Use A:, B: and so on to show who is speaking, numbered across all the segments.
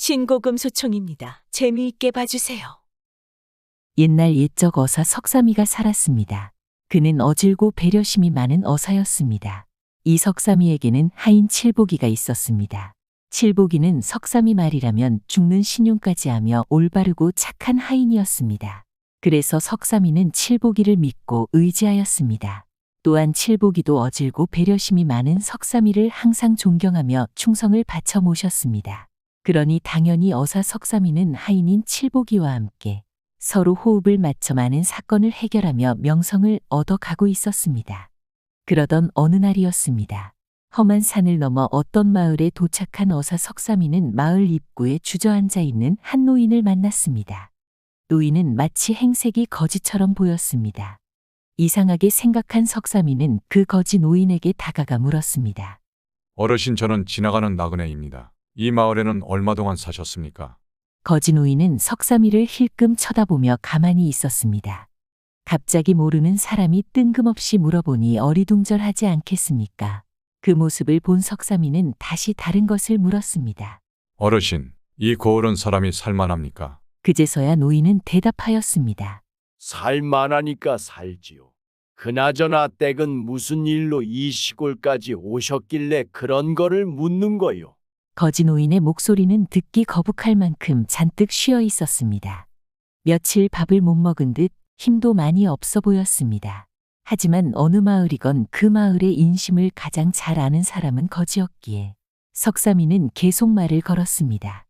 A: 신고금 소총입니다. 재미있게 봐주세요.
B: 옛날 옛적 어사 석삼이가 살았습니다. 그는 어질고 배려심이 많은 어사였습니다. 이 석삼이에게는 하인 칠복이가 있었습니다. 칠복이는 석삼이 말이라면 죽는 신용까지 하며 올바르고 착한 하인이었습니다. 그래서 석삼이는 칠복이를 믿고 의지하였습니다. 또한 칠복이도 어질고 배려심이 많은 석삼이를 항상 존경하며 충성을 바쳐 모셨습니다. 그러니 당연히 어사 석삼이는 하인인 칠복이와 함께 서로 호흡을 맞춰 많은 사건을 해결하며 명성을 얻어가고 있었습니다. 그러던 어느 날이었습니다. 험한 산을 넘어 어떤 마을에 도착한 어사 석삼이는 마을 입구에 주저앉아 있는 한 노인을 만났습니다. 노인은 마치 행색이 거지처럼 보였습니다. 이상하게 생각한 석삼이는 그 거지 노인에게 다가가 물었습니다.
C: 어르신, 저는 지나가는 나그네입니다. 이 마을에는 얼마 동안 사셨습니까?
B: 거지 노인은 석삼이를 힐끔 쳐다보며 가만히 있었습니다. 갑자기 모르는 사람이 뜬금없이 물어보니 어리둥절하지 않겠습니까? 그 모습을 본 석삼이는 다시 다른 것을 물었습니다.
C: 어르신, 이 고을은 사람이 살만합니까?
B: 그제서야 노인은 대답하였습니다.
D: 살만하니까 살지요. 그나저나 댁은 무슨 일로 이 시골까지 오셨길래 그런 거를 묻는 거요?
B: 거지 노인의 목소리는 듣기 거북할 만큼 잔뜩 쉬어 있었습니다. 며칠 밥을 못 먹은 듯 힘도 많이 없어 보였습니다. 하지만 어느 마을이건 그 마을의 인심을 가장 잘 아는 사람은 거지였기에 석삼이는 계속 말을 걸었습니다.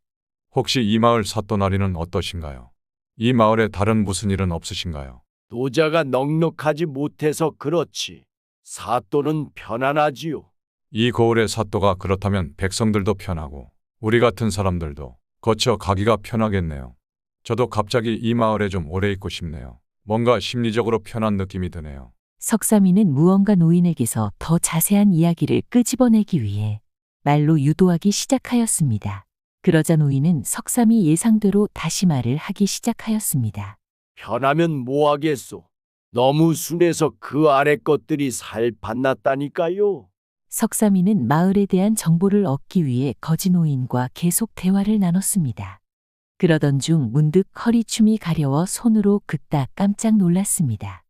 C: 혹시 이 마을 사또나리는 어떠신가요? 이 마을에 다른 무슨 일은 없으신가요?
D: 노자가 넉넉하지 못해서 그렇지. 사또는 편안하지요.
C: 이 고을의 사또가 그렇다면 백성들도 편하고 우리 같은 사람들도 거쳐 가기가 편하겠네요. 저도 갑자기 이 마을에 좀 오래 있고 싶네요. 뭔가 심리적으로 편한 느낌이 드네요.
B: 석삼이는 무언가 노인에게서 더 자세한 이야기를 끄집어내기 위해 말로 유도하기 시작하였습니다. 그러자 노인은 석삼이 예상대로 다시 말을 하기 시작하였습니다.
D: 편하면 뭐하겠소? 너무 순해서 그 아래 것들이 살 밭났다니까요.
B: 석삼이는 마을에 대한 정보를 얻기 위해 거지 노인과 계속 대화를 나눴습니다. 그러던 중 문득 허리춤이 가려워 손으로 긋다 깜짝 놀랐습니다.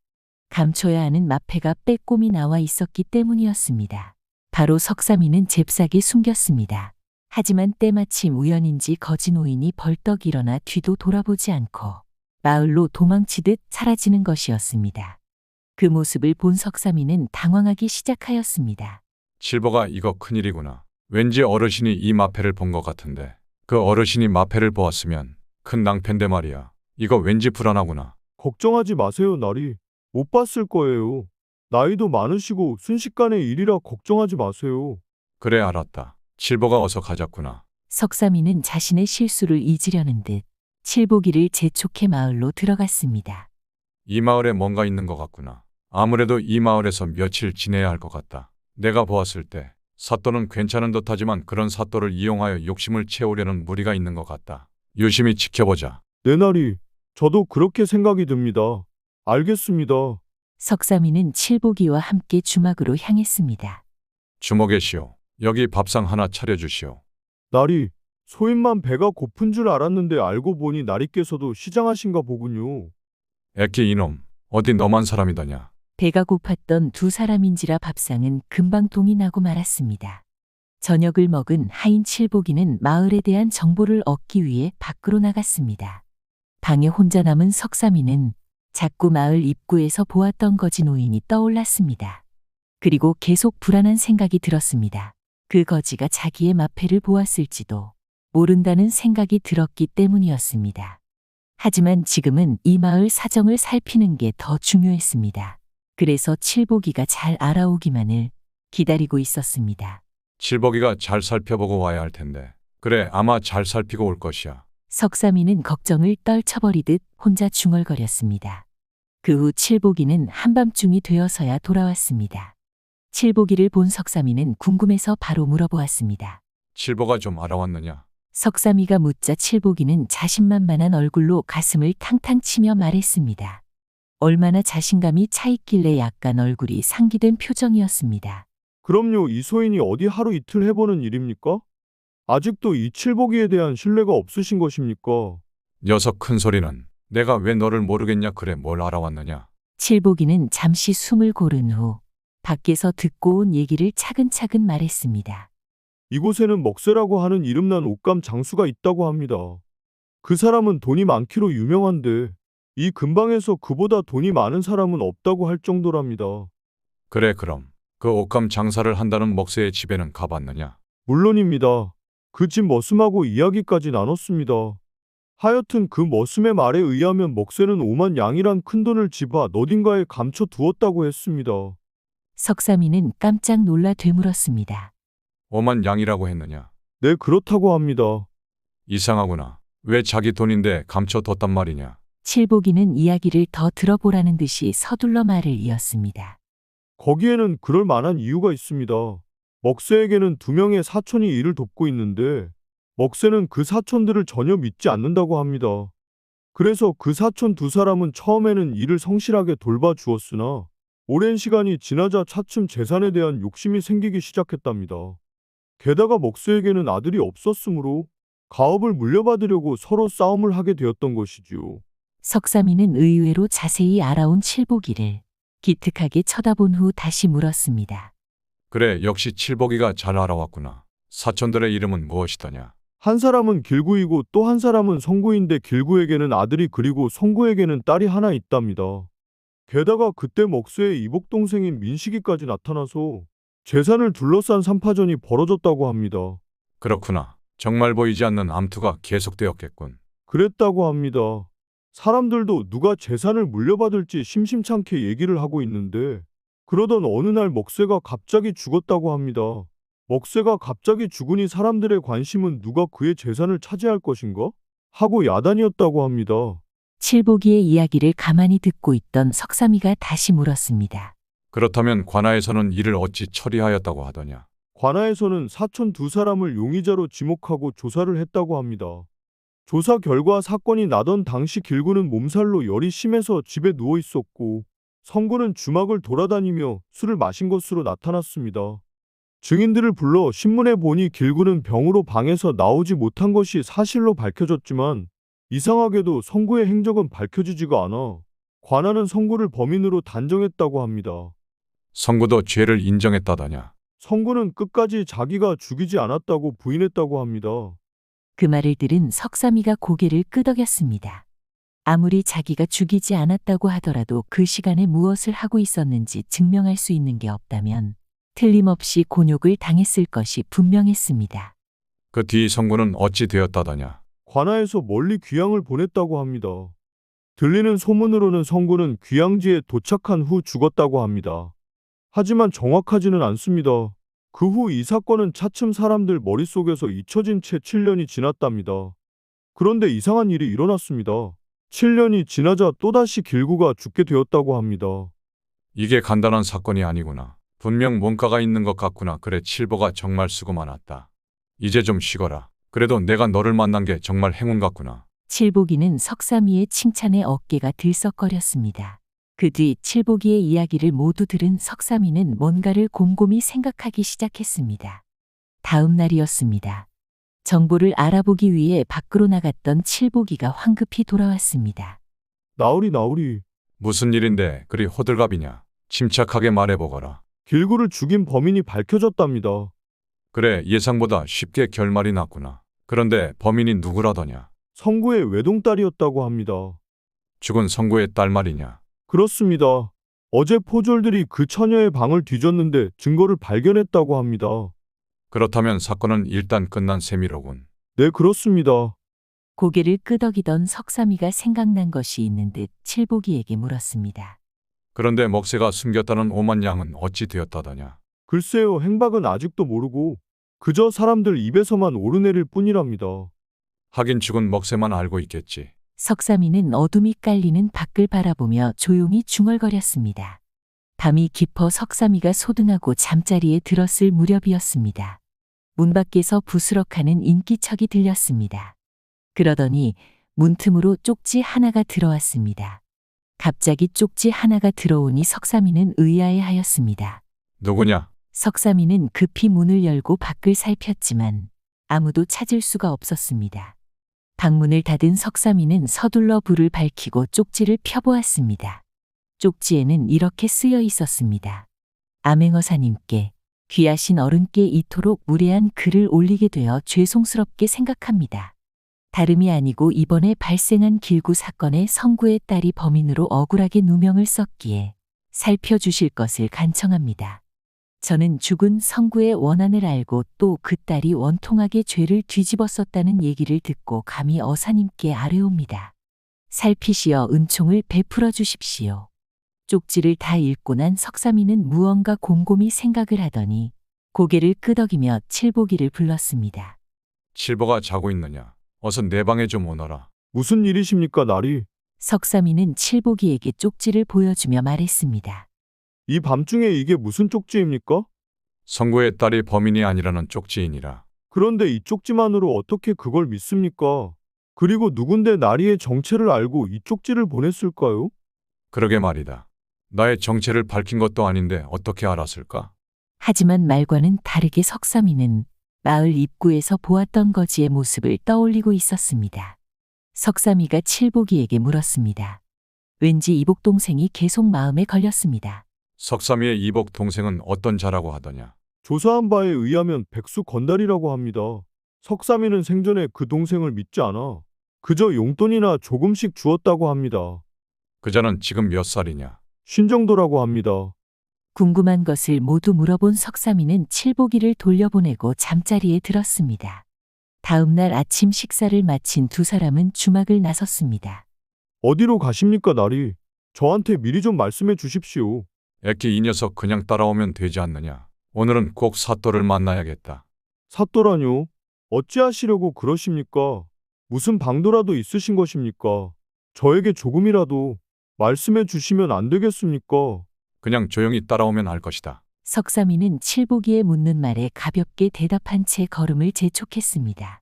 B: 감춰야 하는 마패가 빼꼼히 나와 있었기 때문이었습니다. 바로 석삼이는 잽싸게 숨겼습니다. 하지만 때마침 우연인지 거지 노인이 벌떡 일어나 뒤도 돌아보지 않고 마을로 도망치듯 사라지는 것이었습니다. 그 모습을 본 석삼이는 당황하기 시작하였습니다.
C: 칠보가 이거 큰일이구나. 왠지 어르신이 이 마패를 본 것 같은데 그 어르신이 마패를 보았으면 큰 낭패인데 말이야. 이거 왠지 불안하구나.
E: 걱정하지 마세요, 나리. 못 봤을 거예요. 나이도 많으시고 순식간의 일이라 걱정하지 마세요.
C: 그래, 알았다. 칠보가 어서 가자꾸나.
B: 석삼이는 자신의 실수를 잊으려는 듯 칠보기를 재촉해 마을로 들어갔습니다.
C: 이 마을에 뭔가 있는 것 같구나. 아무래도 이 마을에서 며칠 지내야 할 것 같다. 내가 보았을 때 사또는 괜찮은 듯하지만 그런 사또를 이용하여 욕심을 채우려는 무리가 있는 것 같다. 유심히 지켜보자.
E: 네, 나리. 저도 그렇게 생각이 듭니다. 알겠습니다.
B: 석삼이는 칠보기와 함께 주막으로 향했습니다.
C: 주먹에시오. 여기 밥상 하나 차려주시오.
E: 나리, 소인만 배가 고픈 줄 알았는데 알고 보니 나리께서도 시장하신가 보군요.
C: 애끼 이놈, 어디 너만 사람이더냐.
B: 배가 고팠던 두 사람인지라 밥상은 금방 동이 나고 말았습니다. 저녁을 먹은 하인 칠보기는 마을에 대한 정보를 얻기 위해 밖으로 나갔습니다. 방에 혼자 남은 석삼이는 자꾸 마을 입구에서 보았던 거지 노인이 떠올랐습니다. 그리고 계속 불안한 생각이 들었습니다. 그 거지가 자기의 마패를 보았을지도 모른다는 생각이 들었기 때문이었습니다. 하지만 지금은 이 마을 사정을 살피는 게 더 중요했습니다. 그래서 칠보기가 잘 알아오기만을 기다리고 있었습니다.
C: 칠보기가 잘 살펴보고 와야 할 텐데. 그래, 아마 잘 살피고 올 것이야.
B: 석삼이는 걱정을 떨쳐버리듯 혼자 중얼거렸습니다. 그 후 칠보기는 한밤중이 되어서야 돌아왔습니다. 칠보기를 본 석삼이는 궁금해서 바로 물어보았습니다.
C: 칠보가 좀 알아왔느냐?
B: 석삼이가 묻자 칠보기는 자신만만한 얼굴로 가슴을 탕탕 치며 말했습니다. 얼마나 자신감이 차 있길래 약간 얼굴이 상기된 표정이었습니다.
E: 그럼요, 이 소인이 어디 하루 이틀 해보는 일입니까? 아직도 이 칠복이에 대한 신뢰가 없으신 것입니까?
C: 녀석 큰 소리는. 내가 왜 너를 모르겠냐 그래 뭘 알아왔느냐.
B: 칠복이는 잠시 숨을 고른 후 밖에서 듣고 온 얘기를 차근차근 말했습니다.
E: 이곳에는 먹새라고 하는 이름난 옷감 장수가 있다고 합니다. 그 사람은 돈이 많기로 유명한데 이 근방에서 그보다 돈이 많은 사람은 없다고 할 정도랍니다.
C: 그래 그럼 그 옷감 장사를 한다는 먹새의 집에는 가봤느냐.
E: 물론입니다. 그 집 머슴하고 이야기까지 나눴습니다. 하여튼 그 머슴의 말에 의하면 먹새는 5만 양이란 큰돈을 집어 어딘가에 감춰 두었다고 했습니다.
B: 석삼이는 깜짝 놀라 되물었습니다.
C: 5만 양이라고 했느냐.
E: 네, 그렇다고 합니다.
C: 이상하구나. 왜 자기 돈인데 감춰뒀단 말이냐.
B: 칠복이는 이야기를 더 들어보라는 듯이 서둘러 말을 이었습니다.
E: 거기에는 그럴 만한 이유가 있습니다. 먹새에게는 2명의 사촌이 일을 돕고 있는데 먹새는 그 사촌들을 전혀 믿지 않는다고 합니다. 그래서 그 사촌 2사람은 처음에는 일을 성실하게 돌봐주었으나 오랜 시간이 지나자 차츰 재산에 대한 욕심이 생기기 시작했답니다. 게다가 먹새에게는 아들이 없었으므로 가업을 물려받으려고 서로 싸움을 하게 되었던 것이지요.
B: 석삼이는 의외로 자세히 알아온 칠복이를 기특하게 쳐다본 후 다시 물었습니다.
C: 그래 역시 칠복이가 잘 알아왔구나. 사촌들의 이름은 무엇이더냐.
E: 한 사람은 길구이고 또 한 사람은 성구인데 길구에게는 아들이 그리고 성구에게는 딸이 하나 있답니다. 게다가 그때 먹새의 이복동생인 민식이까지 나타나서 재산을 둘러싼 삼파전이 벌어졌다고 합니다.
C: 그렇구나. 정말 보이지 않는 암투가 계속되었겠군.
E: 그랬다고 합니다. 사람들도 누가 재산을 물려받을지 심심찮게 얘기를 하고 있는데 그러던 어느 날 먹새가 갑자기 죽었다고 합니다. 먹새가 갑자기 죽으니 사람들의 관심은 누가 그의 재산을 차지할 것인가? 하고 야단이었다고 합니다.
B: 칠복이의 이야기를 가만히 듣고 있던 석삼이가 다시 물었습니다.
C: 그렇다면 관아에서는 이를 어찌 처리하였다고 하더냐.
E: 관아에서는 사촌 2사람을 용의자로 지목하고 조사를 했다고 합니다. 조사 결과 사건이 나던 당시 길구는 몸살로 열이 심해서 집에 누워 있었고 성구는 주막을 돌아다니며 술을 마신 것으로 나타났습니다. 증인들을 불러 신문에 보니 길구는 병으로 방에서 나오지 못한 것이 사실로 밝혀졌지만 이상하게도 성구의 행적은 밝혀지지가 않아 관아는 성구를 범인으로 단정했다고 합니다.
C: 성구도 죄를 인정했다더냐.
E: 성구는 끝까지 자기가 죽이지 않았다고 부인했다고 합니다.
B: 그 말을 들은 석삼이가 고개를 끄덕였습니다. 아무리 자기가 죽이지 않았다고 하더라도 그 시간에 무엇을 하고 있었는지 증명할 수 있는 게 없다면 틀림없이 곤욕을 당했을 것이 분명했습니다.
C: 그 뒤 성구는 어찌 되었다더냐.
E: 관아에서 멀리 귀향을 보냈다고 합니다. 들리는 소문으로는 성구는 귀향지에 도착한 후 죽었다고 합니다. 하지만 정확하지는 않습니다. 그 후 이 사건은 차츰 사람들 머릿속에서 잊혀진 채 7년이 지났답니다. 그런데 이상한 일이 일어났습니다. 7년이 지나자 또다시 길구가 죽게 되었다고 합니다.
C: 이게 간단한 사건이 아니구나. 분명 뭔가가 있는 것 같구나. 그래 칠보가 정말 수고 많았다. 이제 좀 쉬거라. 그래도 내가 너를 만난 게 정말 행운 같구나.
B: 칠복이는 석삼이의 칭찬에 어깨가 들썩거렸습니다. 그 뒤 칠복이의 이야기를 모두 들은 석삼이는 뭔가를 곰곰이 생각하기 시작했습니다. 다음 날이었습니다. 정보를 알아보기 위해 밖으로 나갔던 칠복이가 황급히 돌아왔습니다.
E: 나으리.
C: 무슨 일인데 그리 호들갑이냐. 침착하게 말해보거라.
E: 길구를 죽인 범인이 밝혀졌답니다.
C: 그래 예상보다 쉽게 결말이 났구나. 그런데 범인이 누구라더냐.
E: 성구의 외동딸이었다고 합니다.
C: 죽은 성구의 딸 말이냐.
E: 그렇습니다. 어제 포졸들이 그 처녀의 방을 뒤졌는데 증거를 발견했다고 합니다.
C: 그렇다면 사건은 일단 끝난 셈이로군.
E: 네, 그렇습니다.
B: 고개를 끄덕이던 석삼이가 생각난 것이 있는 듯 칠복이에게 물었습니다.
C: 그런데 먹새가 숨겼다는 5만 양은 어찌 되었다더냐.
E: 글쎄요, 행박은 아직도 모르고 그저 사람들 입에서만 오르내릴 뿐이랍니다.
C: 하긴 죽은 먹새만 알고 있겠지.
B: 석삼이는 어둠이 깔리는 밖을 바라보며 조용히 중얼거렸습니다. 밤이 깊어 석삼이가 소등하고 잠자리에 들었을 무렵이었습니다. 문 밖에서 부스럭하는 인기척이 들렸습니다. 그러더니 문틈으로 쪽지 하나가 들어왔습니다. 갑자기 쪽지 하나가 들어오니 석삼이는 의아해하였습니다.
C: 누구냐?
B: 석삼이는 급히 문을 열고 밖을 살폈지만 아무도 찾을 수가 없었습니다. 방문을 닫은 석삼이는 서둘러 불을 밝히고 쪽지를 펴보았습니다. 쪽지에는 이렇게 쓰여 있었습니다. 암행어사님께 귀하신 어른께 이토록 무례한 글을 올리게 되어 죄송스럽게 생각합니다. 다름이 아니고 이번에 발생한 길구 사건의 성구의 딸이 범인으로 억울하게 누명을 썼기에 살펴주실 것을 간청합니다. 저는 죽은 성구의 원한을 알고 또 그 딸이 원통하게 죄를 뒤집었었다는 얘기를 듣고 감히 어사님께 아뢰옵니다. 살피시어 은총을 베풀어 주십시오. 쪽지를 다 읽고 난 석삼이는 무언가 곰곰이 생각을 하더니 고개를 끄덕이며 칠보기를 불렀습니다.
C: 칠보가 자고 있느냐? 어서 내 방에 좀 오너라.
E: 무슨 일이십니까, 나리?
B: 석삼이는 칠보기에게 쪽지를 보여주며 말했습니다.
E: 이 밤중에 이게 무슨 쪽지입니까?
C: 성구의 딸이 범인이 아니라는 쪽지이니라.
E: 그런데 이 쪽지만으로 어떻게 그걸 믿습니까? 그리고 누군데 나리의 정체를 알고 이 쪽지를 보냈을까요?
C: 그러게 말이다. 나의 정체를 밝힌 것도 아닌데 어떻게 알았을까?
B: 하지만 말과는 다르게 석삼이는 마을 입구에서 보았던 거지의 모습을 떠올리고 있었습니다. 석삼이가 칠보기에게 물었습니다. 왠지 이복 동생이 계속 마음에 걸렸습니다.
C: 석삼이의 이복 동생은 어떤 자라고 하더냐?
E: 조사한 바에 의하면 백수 건달이라고 합니다. 석삼이는 생전에 그 동생을 믿지 않아 그저 용돈이나 조금씩 주었다고 합니다.
C: 그 자는 지금 몇 살이냐?
E: 신정도라고 합니다.
B: 궁금한 것을 모두 물어본 석삼이는 칠보기를 돌려보내고 잠자리에 들었습니다. 다음 날 아침 식사를 마친 두 사람은 주막을 나섰습니다.
E: 어디로 가십니까, 나리? 저한테 미리 좀 말씀해 주십시오.
C: 애기 이 녀석 그냥 따라오면 되지 않느냐? 오늘은 꼭 사또를 만나야겠다.
E: 사또라뇨? 어찌하시려고 그러십니까? 무슨 방도라도 있으신 것입니까? 저에게 조금이라도 말씀해 주시면 안 되겠습니까?
C: 그냥 조용히 따라오면 알 것이다.
B: 석삼이는 칠보기의 묻는 말에 가볍게 대답한 채 걸음을 재촉했습니다.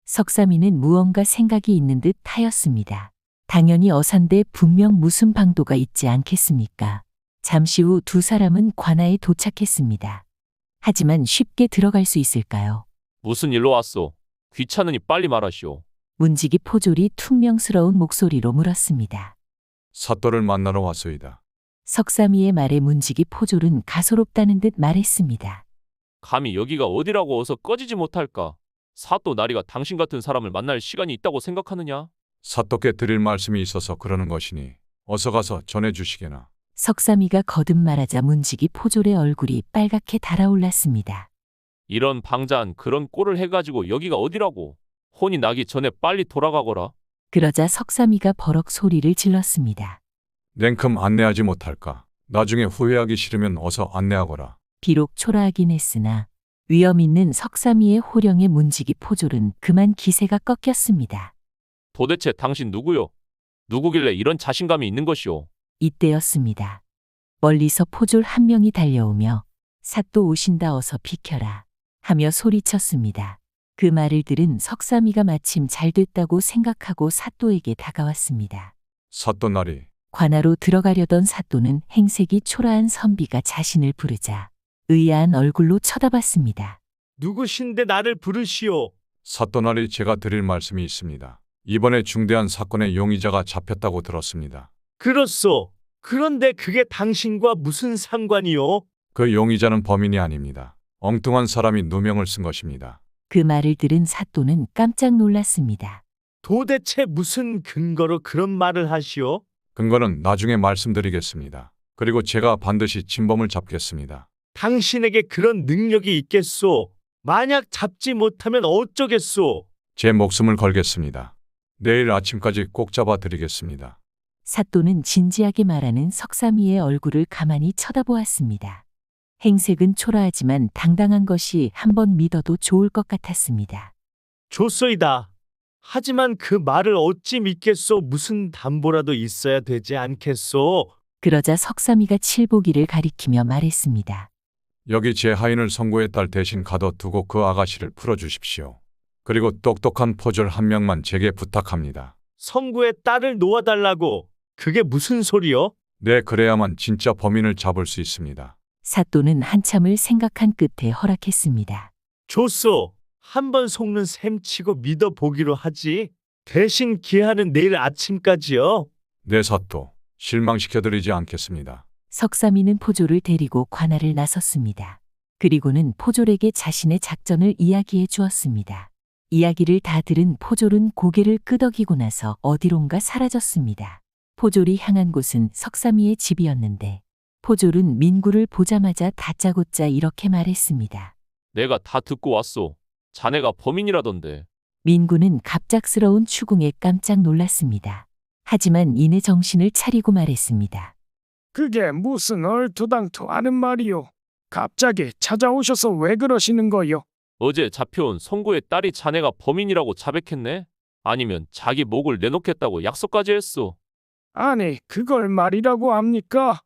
B: 석삼이는 무언가 생각이 있는 듯 하였습니다. 당연히 어산데 분명 무슨 방도가 있지 않겠습니까? 잠시 후 두 사람은 관아에 도착했습니다. 하지만 쉽게 들어갈 수 있을까요?
F: 무슨 일로 왔소? 귀찮으니 빨리 말하시오.
B: 문지기 포졸이 퉁명스러운 목소리로 물었습니다.
C: 사또를 만나러 왔소이다.
B: 석삼이의 말에 문지기 포졸은 가소롭다는 듯 말했습니다.
F: 감히 여기가 어디라고 어서 꺼지지 못할까? 사또 나리가 당신 같은 사람을 만날 시간이 있다고 생각하느냐?
C: 사또께 드릴 말씀이 있어서 그러는 것이니 어서 가서 전해주시게나.
B: 석삼이가 거듭 말하자 문지기 포졸의 얼굴이 빨갛게 달아올랐습니다.
F: 이런 방자한 그런 꼴을 해가지고 여기가 어디라고? 혼이 나기 전에 빨리 돌아가거라.
B: 그러자 석삼이가 버럭 소리를 질렀습니다.
C: 냉큼 안내하지 못할까? 나중에 후회하기 싫으면 어서 안내하거라.
B: 비록 초라하긴 했으나 위험 있는 석삼이의 호령에 문지기 포졸은 그만 기세가 꺾였습니다.
F: 도대체 당신 누구요? 누구길래 이런 자신감이 있는 것이오?
B: 이때였습니다. 멀리서 포졸 한 명이 달려오며 사또 오신다 어서 비켜라 하며 소리쳤습니다. 그 말을 들은 석삼이가 마침 잘됐다고 생각하고 사또에게 다가왔습니다.
C: 사또 나리,
B: 관아로 들어가려던 사또는 행색이 초라한 선비가 자신을 부르자 의아한 얼굴로 쳐다봤습니다.
D: 누구신데 나를 부르시오?
C: 사또 나리 제가 드릴 말씀이 있습니다. 이번에 중대한 사건의 용의자가 잡혔다고 들었습니다.
D: 그렇소. 그런데 그게 당신과 무슨 상관이오?
C: 그 용의자는 범인이 아닙니다. 엉뚱한 사람이 누명을 쓴 것입니다.
B: 그 말을 들은 사또는 깜짝 놀랐습니다.
D: 도대체 무슨 근거로 그런 말을 하시오?
C: 근거는 나중에 말씀드리겠습니다. 그리고 제가 반드시 진범을 잡겠습니다.
D: 당신에게 그런 능력이 있겠소? 만약 잡지 못하면 어쩌겠소?
C: 제 목숨을 걸겠습니다. 내일 아침까지 꼭 잡아드리겠습니다.
B: 사또는 진지하게 말하는 석삼이의 얼굴을 가만히 쳐다보았습니다. 행색은 초라하지만 당당한 것이 한번 믿어도 좋을 것 같았습니다.
D: 좋소이다. 하지만 그 말을 어찌 믿겠소? 무슨 담보라도 있어야 되지 않겠소?
B: 그러자 석삼이가 칠보기를 가리키며 말했습니다.
C: 여기 제 하인을 성구의 딸 대신 가둬두고 그 아가씨를 풀어주십시오. 그리고 똑똑한 포졸 한 명만 제게 부탁합니다.
D: 성구의 딸을 놓아달라고. 그게 무슨 소리요?
C: 네, 그래야만 진짜 범인을 잡을 수 있습니다.
B: 사또는 한참을 생각한 끝에 허락했습니다.
D: 좋소.
G: 한번 속는 셈 치고 믿어보기로 하지. 대신 기한은 내일 아침까지요.
C: 네 사또, 실망시켜드리지 않겠습니다.
B: 석삼이는 포졸을 데리고 관할을 나섰습니다. 그리고는 포졸에게 자신의 작전을 이야기해 주었습니다. 이야기를 다 들은 포졸은 고개를 끄덕이고 나서 어디론가 사라졌습니다. 포졸이 향한 곳은 석삼이의 집이었는데 포졸은 민구를 보자마자 다짜고짜 이렇게 말했습니다.
F: 내가 다 듣고 왔소. 자네가 범인이라던데.
B: 민구는 갑작스러운 추궁에 깜짝 놀랐습니다. 하지만 이내 정신을 차리고 말했습니다.
H: 그게 무슨 얼토당토하는 말이요. 갑자기 찾아오셔서 왜 그러시는 거요?
F: 어제 잡혀온 성구의 딸이 자네가 범인이라고 자백했네? 아니면 자기 목을 내놓겠다고 약속까지 했소.
H: 아니, 그걸 말이라고 합니까?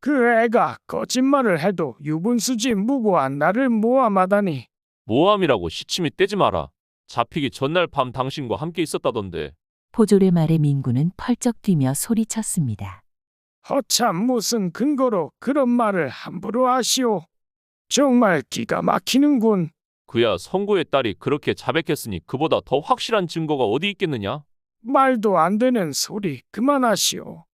H: 그 애가 거짓말을 해도 유분수지 무고한 나를 모함하다니.
F: 모함이라고 시침이 떼지 마라. 잡히기 전날 밤 당신과 함께 있었다던데.
B: 포졸의 말에 민구는 펄쩍 뛰며 소리쳤습니다.
H: 허참 무슨 근거로 그런 말을 함부로 하시오. 정말 기가 막히는군.
F: 그야 성구의 딸이 그렇게 자백했으니 그보다 더 확실한 증거가 어디 있겠느냐?
H: 말도 안 되는 소리 그만하시오.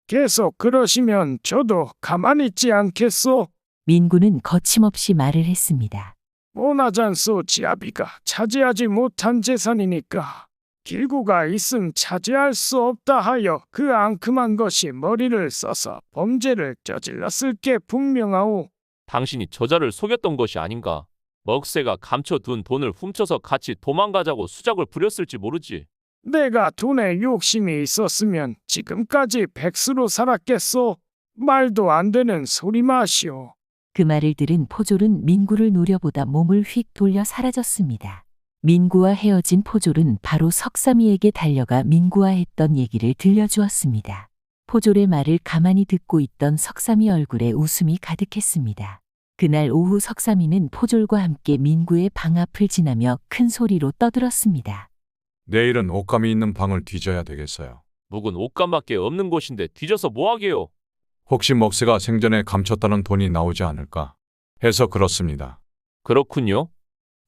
H: 계속 그러시면 저도 가만히 있지 않겠소.
B: 민구는 거침없이 말을 했습니다.
H: 모나잔소 지아비가 차지하지 못한 재산이니까 길구가 있음 차지할 수 없다 하여 그 앙큼한 것이 머리를 써서 범죄를 저질렀을 게 분명하오.
F: 당신이 저자를 속였던 것이 아닌가? 먹새가 감춰둔 돈을 훔쳐서 같이 도망가자고 수작을 부렸을지 모르지.
H: 내가 돈에 욕심이 있었으면 지금까지 백수로 살았겠소. 말도 안 되는 소리 마시오.
B: 그 말을 들은 포졸은 민구를 노려보다 몸을 휙 돌려 사라졌습니다. 민구와 헤어진 포졸은 바로 석삼이에게 달려가 민구와 했던 얘기를 들려주었습니다. 포졸의 말을 가만히 듣고 있던 석삼이 얼굴에 웃음이 가득했습니다. 그날 오후 석삼이는 포졸과 함께 민구의 방 앞을 지나며 큰 소리로 떠들었습니다.
C: 내일은 옷감이 있는 방을 뒤져야 되겠어요.
F: 묵은 옷감밖에 없는 곳인데 뒤져서 뭐하게요?
C: 혹시 먹새가 생전에 감췄다는 돈이 나오지 않을까 해서 그렇습니다.
F: 그렇군요.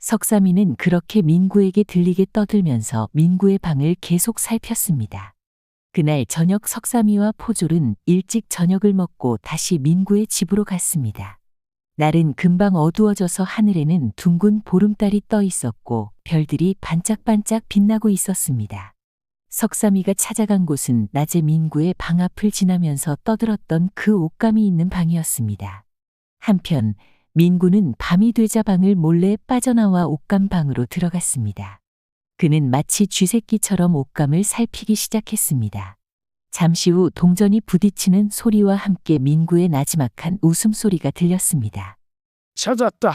B: 석삼이는 그렇게 민구에게 들리게 떠들면서 민구의 방을 계속 살폈습니다. 그날 저녁 석삼이와 포졸은 일찍 저녁을 먹고 다시 민구의 집으로 갔습니다. 날은 금방 어두워져서 하늘에는 둥근 보름달이 떠 있었고 별들이 반짝반짝 빛나고 있었습니다. 석삼이가 찾아간 곳은 낮에 민구의 방 앞을 지나면서 떠들었던 그 옷감이 있는 방이었습니다. 한편 민구는 밤이 되자 방을 몰래 빠져나와 옷감 방으로 들어갔습니다. 그는 마치 쥐새끼처럼 옷감을 살피기 시작했습니다. 잠시 후 동전이 부딪히는 소리와 함께 민구의 나지막한 웃음소리가 들렸습니다.
H: 찾았다.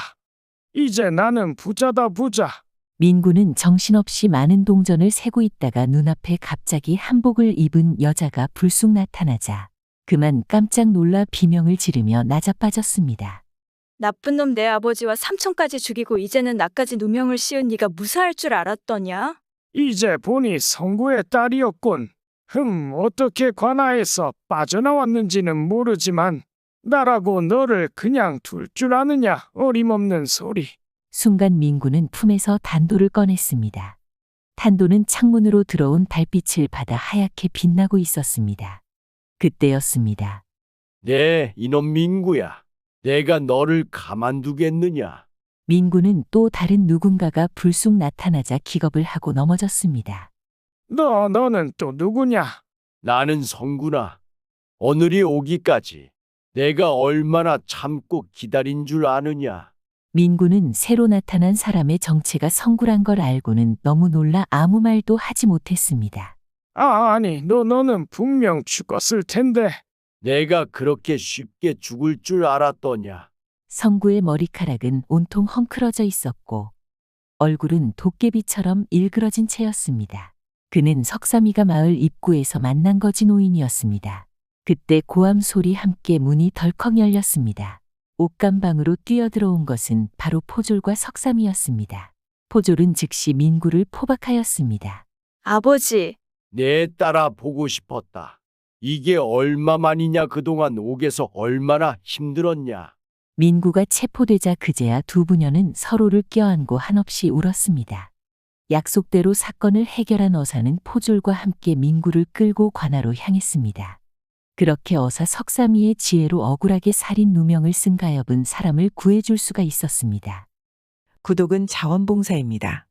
H: 이제 나는 부자다 부자.
B: 민구는 정신없이 많은 동전을 세고 있다가 눈앞에 갑자기 한복을 입은 여자가 불쑥 나타나자 그만 깜짝 놀라 비명을 지르며 나자빠졌습니다.
I: 나쁜 놈 내 아버지와 삼촌까지 죽이고 이제는 나까지 누명을 씌운 네가 무사할 줄 알았더냐?
H: 이제 보니 성구의 딸이었군. 어떻게 관아에서 빠져나왔는지는 모르지만 나라고 너를 그냥 둘 줄 아느냐 어림없는 소리.
B: 순간 민구는 품에서 단도를 꺼냈습니다. 탄도는 창문으로 들어온 달빛을 받아 하얗게 빛나고 있었습니다. 그때였습니다.
D: 네, 이놈 민구야. 내가 너를 가만두겠느냐?
B: 민구는 또 다른 누군가가 불쑥 나타나자 기겁을 하고 넘어졌습니다.
H: 너는 또 누구냐?
D: 나는 성구나. 오늘이 오기까지 내가 얼마나 참고 기다린 줄 아느냐?
B: 민구는 새로 나타난 사람의 정체가 성구란 걸 알고는 너무 놀라 아무 말도 하지 못했습니다.
H: 아니, 너는 분명 죽었을 텐데.
D: 내가 그렇게 쉽게 죽을 줄 알았더냐?
B: 성구의 머리카락은 온통 헝클어져 있었고 얼굴은 도깨비처럼 일그러진 채였습니다. 그는 석삼이가 마을 입구에서 만난 거지 노인이었습니다. 그때 고함 소리 함께 문이 덜컥 열렸습니다. 옷감방으로 뛰어들어온 것은 바로 포졸과 석삼이었습니다. 포졸은 즉시 민구를 포박하였습니다.
I: 아버지,
D: 내 딸아 보고 싶었다. 이게 얼마만이냐 그동안 옥에서 얼마나 힘들었냐?
B: 민구가 체포되자 그제야 두 부녀는 서로를 껴안고 한없이 울었습니다. 약속대로 사건을 해결한 어사는 포졸과 함께 민구를 끌고 관하로 향했습니다. 그렇게 어사 석삼이의 지혜로 억울하게 살인 누명을 쓴 가엾은 사람을 구해줄 수가 있었습니다.
A: 구독은 자원봉사입니다.